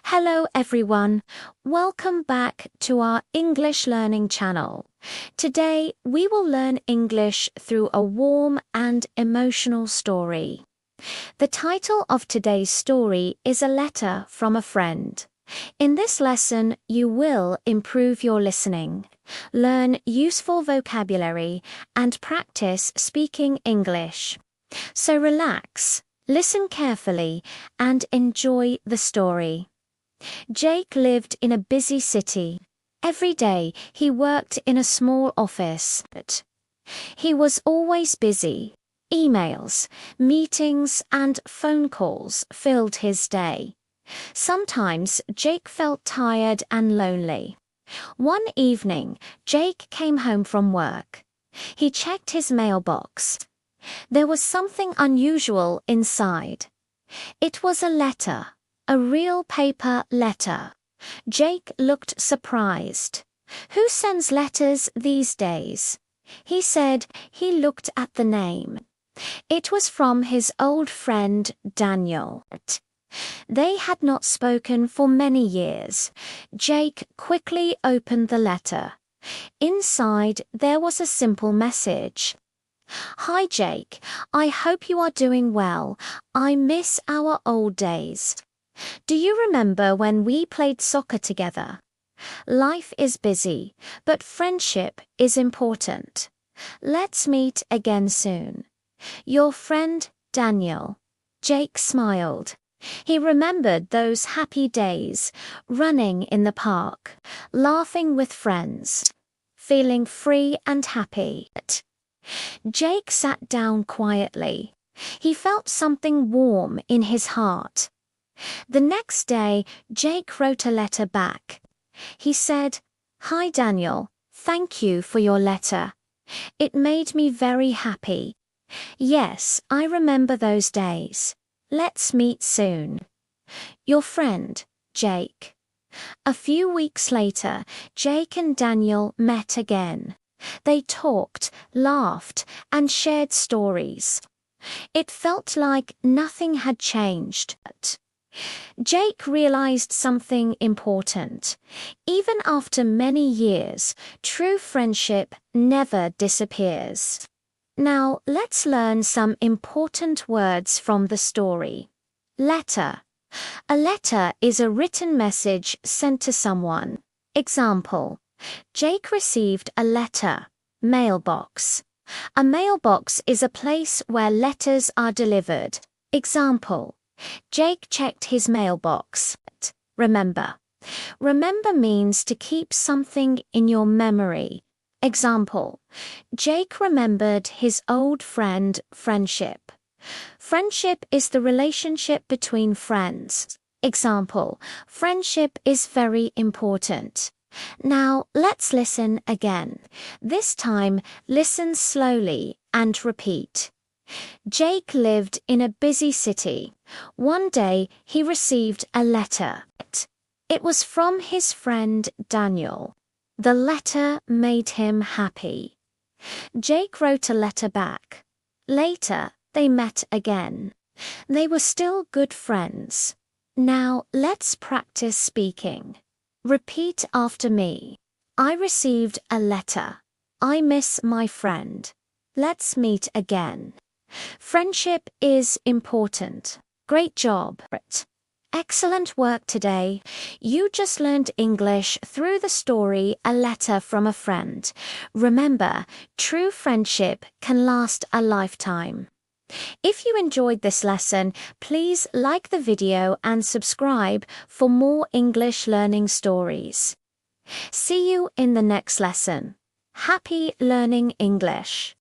Hello everyone, welcome back to our English learning channel. Today we will learn English through a warm and emotional story. The title of today's story is A Letter from a Friend. In this lesson, you will improve your listening, learn useful vocabulary, and practice speaking English. So relax, listen carefully, and enjoy the story. Jake lived in a busy city. Every day he worked in a small office. He was always busy. Emails, meetings, and phone calls filled his day. Sometimes Jake felt tired and lonely. One evening, Jake came home from work. He checked his mailbox. There was something unusual inside. It was a letter, a real paper letter. Jake looked surprised. Who sends letters these days? He said he looked at the name. It was from his old friend Daniel. They had not spoken for many years. Jake quickly opened the letter. Inside there was a simple message. Hi Jake, I hope you are doing well. I miss our old days. Do you remember when we played soccer together? Life is busy, but friendship is important. Let's meet again soon. Your friend Daniel. Jake smiled. He remembered those happy days, running in the park, laughing with friends, feeling free and happy. Jake sat down quietly. He felt something warm in his heart. The next day, Jake wrote a letter back. He said, Hi Daniel, thank you for your letter. It made me very happy. Yes, I remember those days. Let's meet soon. Your friend, Jake. A few weeks later, Jake and Daniel met again. They talked, laughed, and shared stories. It felt like nothing had changed. Jake realized something important. Even after many years, true friendship never disappears. Now, let's learn some important words from the story. Letter. A letter is a written message sent to someone. Example. Jake received a letter. Mailbox. A mailbox is a place where letters are delivered. Example. Jake checked his mailbox. Remember. Remember means to keep something in your memory. Example. Jake remembered his old friend friendship. Friendship is the relationship between friends. Example. Friendship is very important. Now, let's listen again. This time, listen slowly and repeat. Jake lived in a busy city. One day, he received a letter. It was from his friend Daniel. The letter made him happy. Jake wrote a letter back. Later, they met again. They were still good friends. Now, let's practice speaking. Repeat after me. I received a letter. I miss my friend. Let's meet again. Friendship is important. Great job. Excellent work today. You just learned English through the story A Letter from a Friend. Remember, true friendship can last a lifetime. If you enjoyed this lesson, please like the video and subscribe for more English learning stories. See you in the next lesson. Happy learning English.